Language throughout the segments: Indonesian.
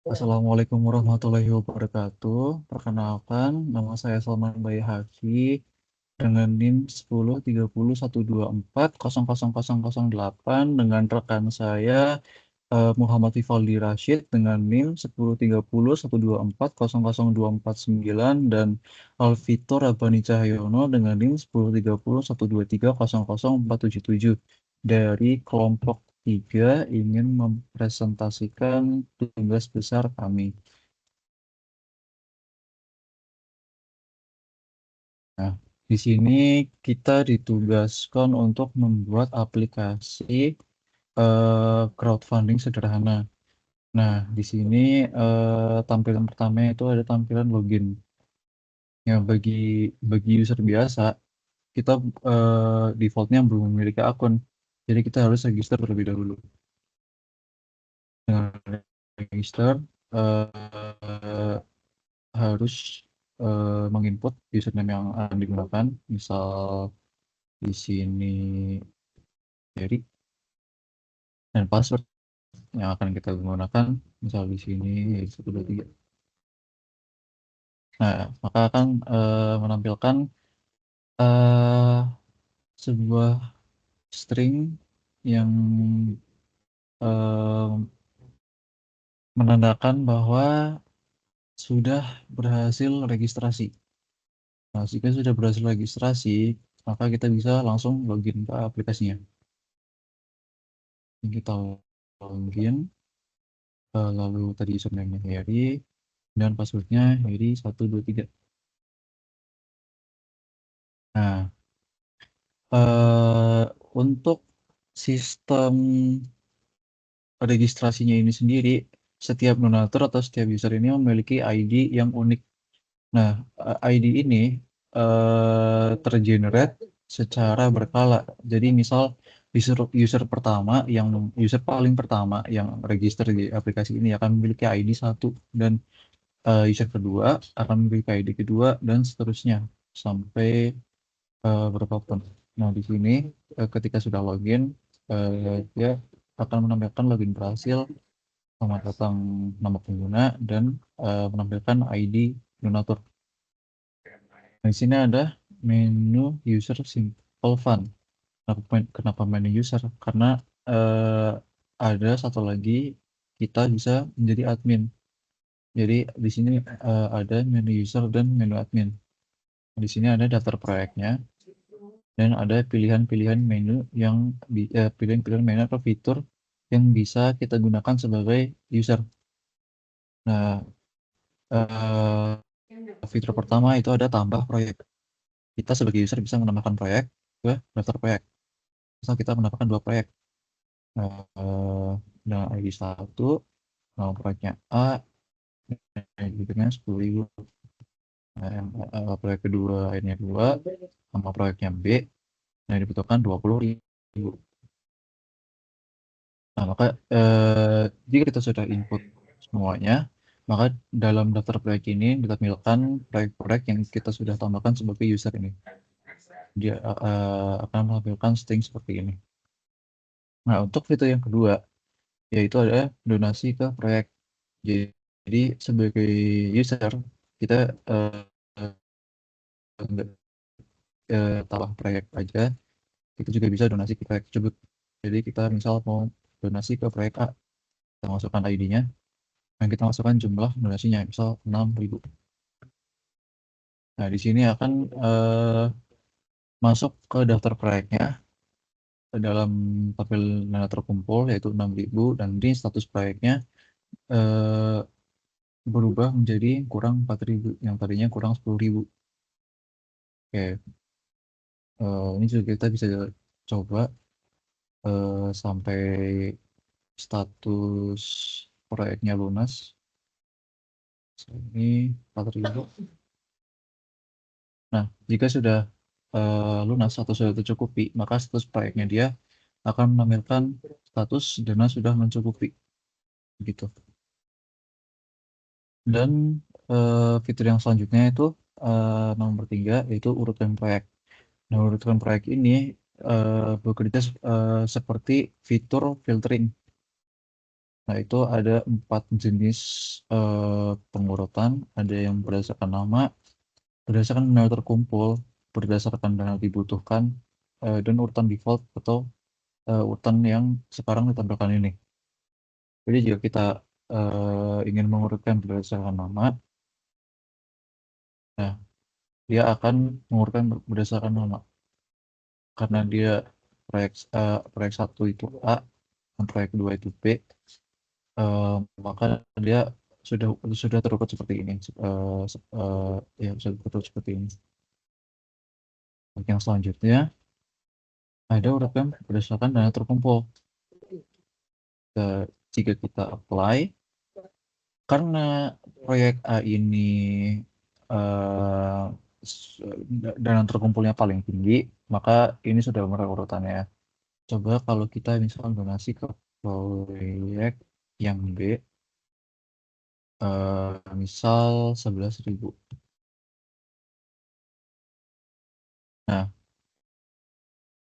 Assalamualaikum warahmatullahi wabarakatuh. Perkenalkan, nama saya Salman Bayhaqi dengan NIM 103012400008 dengan rekan saya Muhammad Tifaldi Rashid dengan NIM 103012400249 dan Alvito Rabbani Cahyono dengan NIM 103012300477 dari kelompok 3 ingin mempresentasikan tugas besar kami. Nah, di sini kita ditugaskan untuk membuat aplikasi crowdfunding sederhana. Nah, di sini tampilan pertama itu ada tampilan login. Ya, bagi user biasa, kita defaultnya belum memiliki akun. Jadi kita harus register terlebih dahulu. Dengan register, eh, harus menginput username yang akan digunakan. Misal di sini Jerry dan password yang akan kita gunakan misal di sini 123. Nah, maka akan menampilkan eh, sebuah string yang eh, menandakan bahwa sudah berhasil registrasi. Nah, jika sudah berhasil registrasi, maka kita bisa langsung login ke aplikasinya. Kita login, lalu tadi username-nya Heri dan passwordnya Heri 123. Nah, eh, untuk sistem registrasinya ini sendiri, setiap donatur atau setiap user ini memiliki ID yang unik. Nah, ID ini tergenerate secara berkala. Jadi misal user pertama user paling pertama yang register di aplikasi ini akan memiliki ID 1 dan user kedua akan memiliki ID kedua dan seterusnya sampai berapapun. Nah, di sini ketika sudah login, dia akan menampilkan login berhasil, selamat datang nama pengguna, dan menampilkan ID donatur. Nah, di sini ada menu user simple fund. Kenapa menu user? Karena eh, ada satu lagi kita bisa menjadi admin. Jadi di sini ada menu user dan menu admin. Di sini ada daftar proyeknya dan ada pilihan-pilihan menu pilihan-pilihan menu atau fitur yang bisa kita gunakan sebagai user. Nah, fitur pertama itu ada tambah proyek. Kita sebagai user bisa menambahkan proyek ke daftar proyek. Misal kita menambahkan 2 proyek. Dengan ID 1, nama proyeknya A, dengan 10.000. Proyek kedua, ID-nya 2, nama proyeknya B, nah dibutuhkan 20.000. Nah, maka jika kita sudah input semuanya, maka dalam daftar proyek ini ditampilkan proyek-proyek yang kita sudah tambahkan sebagai user ini. Dia akan menampilkan string seperti ini. Nah, untuk fitur yang kedua, yaitu ada donasi ke proyek. Jadi, sebagai user, kita nggak tambah proyek aja, kita juga bisa donasi ke proyek tersebut. Jadi, kita misal mau donasi ke proyek A, kita masukkan ID-nya, dan kita masukkan jumlah donasinya, misal 6.000. Nah, di sini akan masuk ke daftar proyeknya dalam tabel nilai terkumpul, yaitu 6.000, dan ini status proyeknya eh, berubah menjadi kurang 4.000, yang tadinya kurang 10.000. Oke, ini juga kita bisa coba sampai status proyeknya lunas. Ini 4.000. Nah, jika sudah lunas atau sudah tercukupi, maka status proyeknya dia akan menampilkan status dana sudah mencukupi. Gitu. Dan fitur yang selanjutnya itu nomor 3, yaitu urutan proyek. Nah, urutan proyek ini bekerja seperti fitur filtering. Nah, itu ada 4 jenis pengurutan. Ada yang berdasarkan nama, berdasarkan dana terkumpul, berdasarkan dana dibutuhkan, dan urutan default atau urutan yang sekarang ditampilkan ini. Jadi jika kita ingin mengurutkan berdasarkan nama, nah dia akan mengurutkan berdasarkan nama. Karena dia proyek 1 itu A, dan proyek 2 itu B, eh, maka dia sudah sudah terurut seperti ini. Ya sudah terurut seperti ini. Yang selanjutnya ada urutan berdasarkan dana terkumpul. Jika kita apply, karena proyek A ini eh, dana terkumpulnya paling tinggi, maka ini sudah nomor urutannya. Coba kalau kita misalkan donasi ke proyek yang B, misal 11.000. Nah,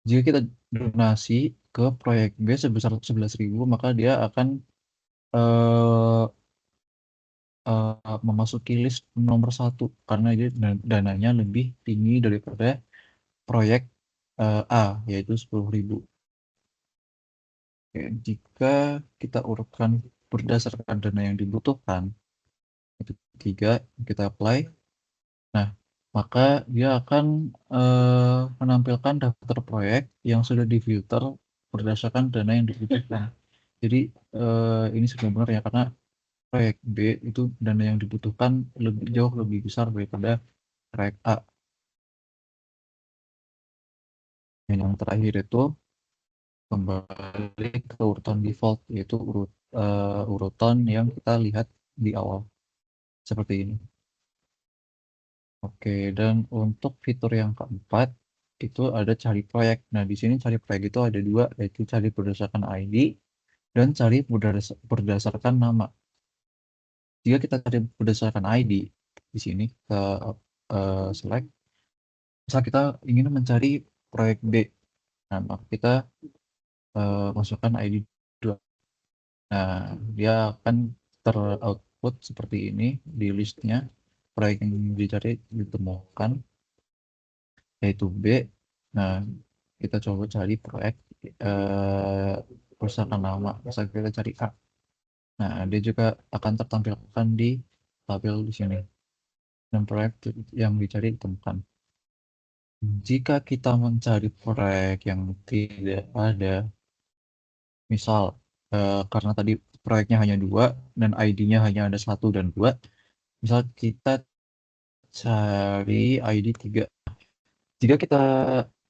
jika kita donasi ke proyek B sebesar 11.000, maka dia akan eh, memasuki list nomor 1 karena dia dananya lebih tinggi daripada proyek A, yaitu 10.000. Oke, jika kita urutkan berdasarkan dana yang dibutuhkan, itu 3, kita apply. Nah, maka dia akan menampilkan daftar proyek yang sudah difilter berdasarkan dana yang dibutuhkan. Jadi ini sebenarnya karena proyek B itu dana yang dibutuhkan jauh lebih besar daripada proyek A. Dan yang terakhir itu kembali ke urutan default, yaitu urutan yang kita lihat di awal seperti ini. Oke, dan untuk fitur yang keempat itu ada cari proyek. Nah, di sini cari proyek itu ada dua, yaitu cari berdasarkan ID dan cari berdasarkan nama. Jika kita cari berdasarkan ID di sini ke select, misal kita ingin mencari proyek B, nah maka kita masukkan ID 2. Nah, dia akan teroutput seperti ini di listnya proyek yang dicari ditemukan, yaitu B. Nah, kita coba cari proyek berdasarkan nama. Misalnya kita cari A. Nah, dia juga akan tertampilkan di tabel di sini. Dan proyek yang dicari ditemukan. Jika kita mencari proyek yang tidak ada, misal karena tadi proyeknya hanya 2 dan ID-nya hanya ada 1 dan 2, misal kita cari ID 3. Jika kita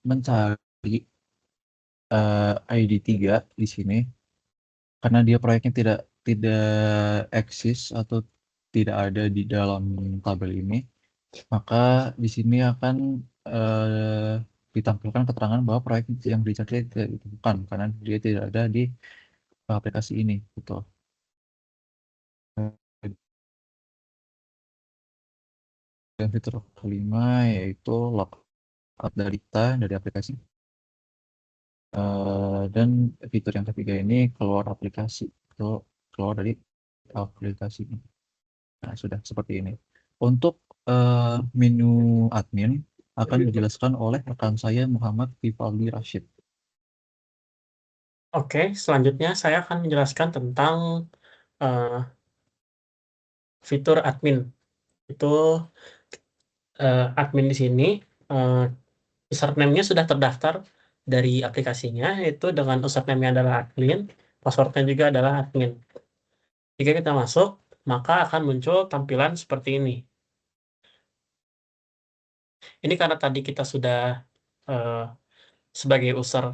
mencari ID 3 di sini, karena dia proyeknya tidak tidak eksis atau tidak ada di dalam tabel ini, maka di sini akan ditampilkan keterangan bahwa proyek yang dicari tidak ditemukan karena dia tidak ada di aplikasi ini, gitu. Dan fitur kelima yaitu lockout data dari aplikasi. Dan fitur yang ketiga ini keluar aplikasi, keluar dari aplikasi. Nah, sudah seperti ini. Untuk menu admin akan dijelaskan oleh rekan saya Muhammad Vivaldi Rashid. Oke, selanjutnya saya akan menjelaskan tentang eh, fitur admin. Itu admin di sini, eh, username-nya sudah terdaftar dari aplikasinya, itu dengan username-nya adalah admin, password-nya juga adalah admin. Jika kita masuk, maka akan muncul tampilan seperti ini. Ini karena tadi kita sudah eh, sebagai user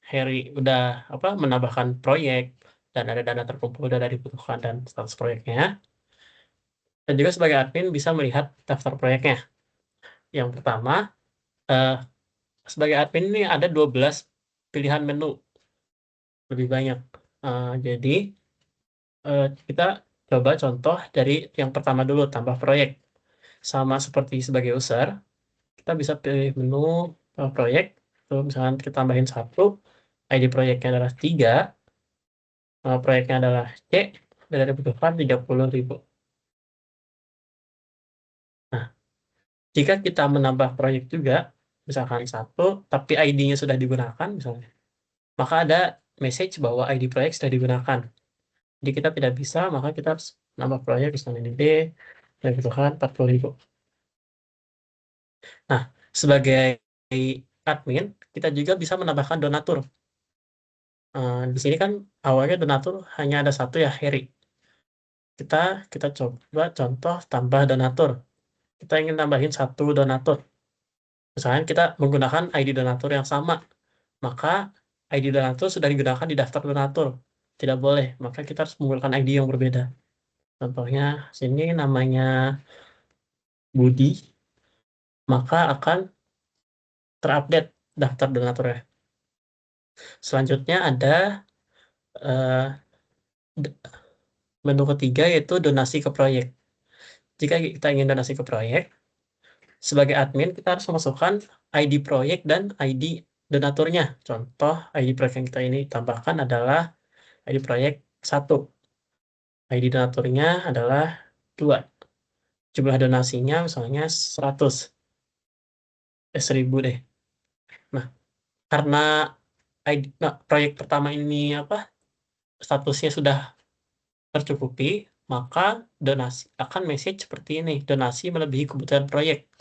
Harry udah menambahkan proyek dan ada dana terkumpul, dana dibutuhkan dan status proyeknya. Dan juga sebagai admin bisa melihat daftar proyeknya. Yang pertama, eh, sebagai admin ini ada 12 pilihan menu, lebih banyak. Jadi kita coba contoh dari yang pertama dulu, tambah proyek. Sama seperti sebagai user, kita bisa pilih menu proyek. Tuh, misalkan kita tambahin 1, ID proyeknya adalah 3, Nama proyeknya adalah C, dan ada dibutuhkan 30.000. Nah, jika kita menambah proyek juga, misalkan satu, tapi ID-nya sudah digunakan misalnya, maka ada message bahwa ID proyek sudah digunakan. Jadi kita tidak bisa, maka kita harus nambah proyek misalnya ini D, dan dibutuhkan 40.000. Nah, sebagai admin, kita juga bisa menambahkan donatur. Di sini kan awalnya donatur hanya ada satu ya, Heri. Kita coba contoh tambah donatur. Kita ingin tambahin satu donatur. Misalnya kita menggunakan ID donatur yang sama, maka ID donatur sudah digunakan di daftar donatur. Tidak boleh, maka kita harus menggunakan ID yang berbeda. Contohnya sini namanya Budi, maka akan terupdate daftar donaturnya. Selanjutnya ada eh, menu ketiga yaitu donasi ke proyek. Jika kita ingin donasi ke proyek, sebagai admin kita harus memasukkan ID proyek dan ID donaturnya. Contoh ID proyek yang kita ini tambahkan adalah ID proyek 1. ID donaturnya adalah 2. Jumlah donasinya misalnya 100. 1000 deh. Nah, karena proyek pertama ini statusnya sudah tercukupi, maka donasi akan message seperti ini. Donasi melebihi kebutuhan proyek.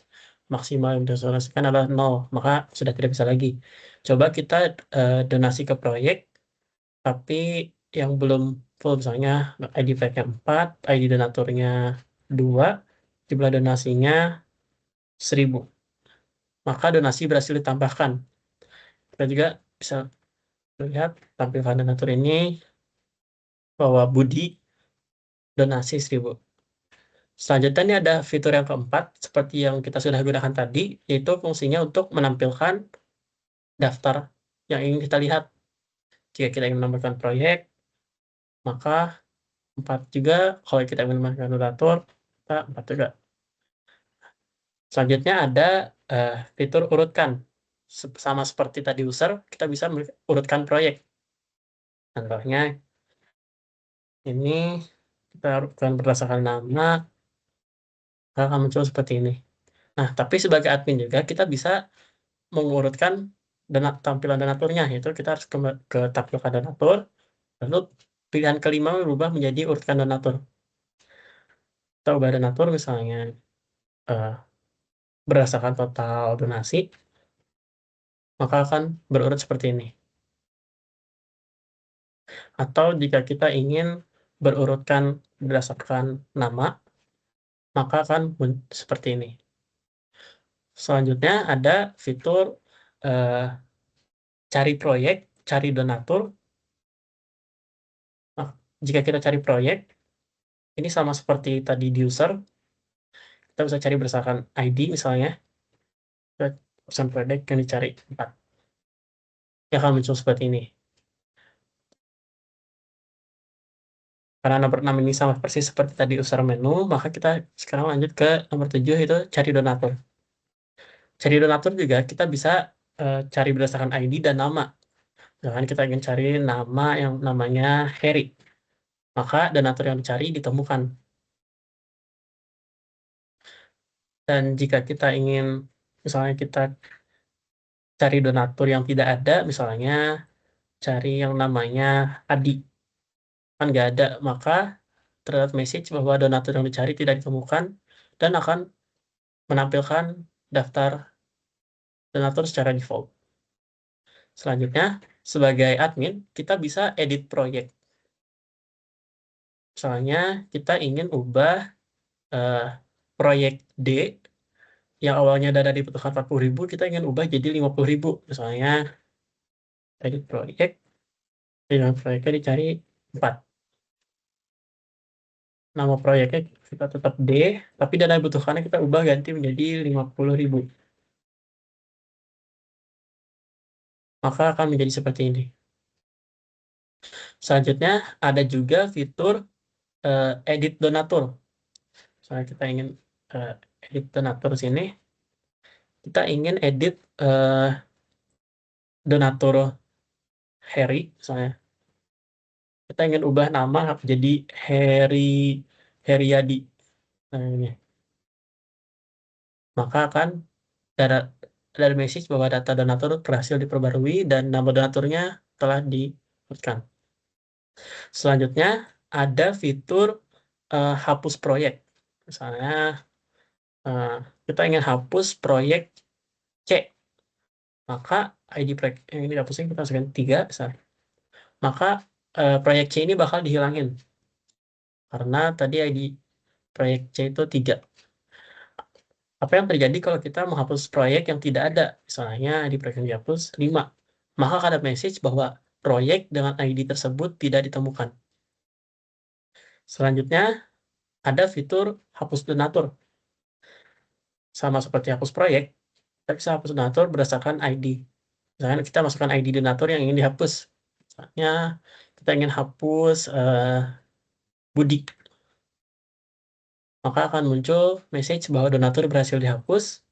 Maksimal yang didonasikan adalah 0, maka sudah tidak bisa lagi. Coba kita donasi ke proyek, tapi yang belum full, misalnya ID proyeknya 4, ID donaturnya 2, jumlah donasinya 1000. Maka donasi berhasil ditambahkan. Kita juga bisa lihat tampilan donatur ini bahwa Budi donasi 1000. Selanjutnya ini ada fitur yang keempat, seperti yang kita sudah gunakan tadi, yaitu fungsinya untuk menampilkan daftar yang ingin kita lihat. Jika kita ingin menambahkan proyek, maka 4 juga. Kalau kita ingin menambahkan donatur, kita 4 juga. Selanjutnya ada fitur urutkan. Sama seperti tadi user, kita bisa urutkan proyek. Contohnya, ini kita urutkan berdasarkan nama, akan muncul seperti ini. Nah, tapi sebagai admin juga, kita bisa mengurutkan tampilan donaturnya, yaitu kita harus ke tampilan donatur, lalu pilihan kelima berubah menjadi urutkan donatur. Kita ubah donatur misalnya berdasarkan total donasi, maka akan berurut seperti ini. Atau jika kita ingin berurutkan berdasarkan nama, maka akan seperti ini. Selanjutnya ada fitur cari proyek, cari donatur. Nah, jika kita cari proyek, ini sama seperti tadi di user, kita bisa cari berdasarkan ID misalnya, pesan proyek yang dicari 4. Ya akan muncul seperti ini. Karena nomor 6 ini sama persis seperti tadi user menu, maka kita sekarang lanjut ke nomor 7, yaitu cari donatur. Cari donatur juga kita bisa cari berdasarkan ID dan nama. Misalkan kita ingin cari nama yang namanya Heri, maka donatur yang dicari ditemukan. Dan jika kita ingin, misalnya kita cari donatur yang tidak ada, misalnya cari yang namanya Adi, kan nggak ada, maka terdapat message bahwa donatur yang dicari tidak ditemukan dan akan menampilkan daftar donatur secara default. Selanjutnya, sebagai admin, kita bisa edit proyek. Misalnya, kita ingin ubah proyek D yang awalnya dana dibutuhkan 40.000, kita ingin ubah jadi 50.000. Misalnya, edit proyek, dengan proyeknya dicari 4. Nama proyeknya kita tetap D, tapi dana dibutuhkannya kita ubah ganti menjadi 50.000. Maka akan menjadi seperti ini. Selanjutnya, ada juga fitur edit donatur. Misalnya kita ingin edit donatur sini, kita ingin edit donatur Harry, misalnya kita ingin ubah nama jadi Heriadi. Nah, ini. Maka akan ada message bahwa data donatur berhasil diperbarui dan nama donaturnya telah diberikan. Selanjutnya ada fitur hapus proyek. Misalnya kita ingin hapus proyek C, maka ID proyek yang ini dihapuskan kita masukkan 3 misalnya. Maka proyek C ini bakal dihilangin karena tadi ID proyek C itu 3. Apa yang terjadi kalau kita menghapus proyek yang tidak ada? Misalnya di proyek yang dihapus 5. Maka akan ada message bahwa proyek dengan ID tersebut tidak ditemukan. Selanjutnya ada fitur hapus donatur. Sama seperti hapus proyek, kita bisa hapus donatur berdasarkan ID. Misalnya kita masukkan ID donatur yang ingin dihapus. Misalnya kita ingin hapus Budi. Maka akan muncul message bahwa donatur berhasil dihapus.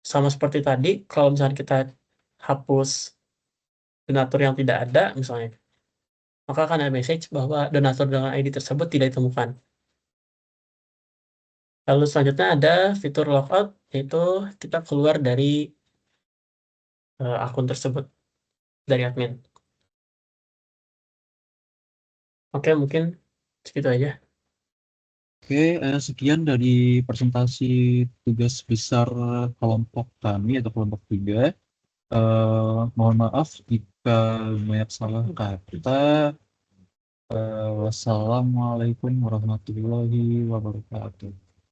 Sama seperti tadi, kalau misalnya kita hapus donatur yang tidak ada, misalnya, maka akan ada message bahwa donatur dengan ID tersebut tidak ditemukan. Lalu selanjutnya ada fitur logout, yaitu kita keluar dari akun tersebut, dari admin. Oke, mungkin segitu aja. Oke, sekian dari presentasi tugas besar kelompok kami atau kelompok 3. Mohon maaf jika banyak salah kata. Wassalamualaikum warahmatullahi wabarakatuh.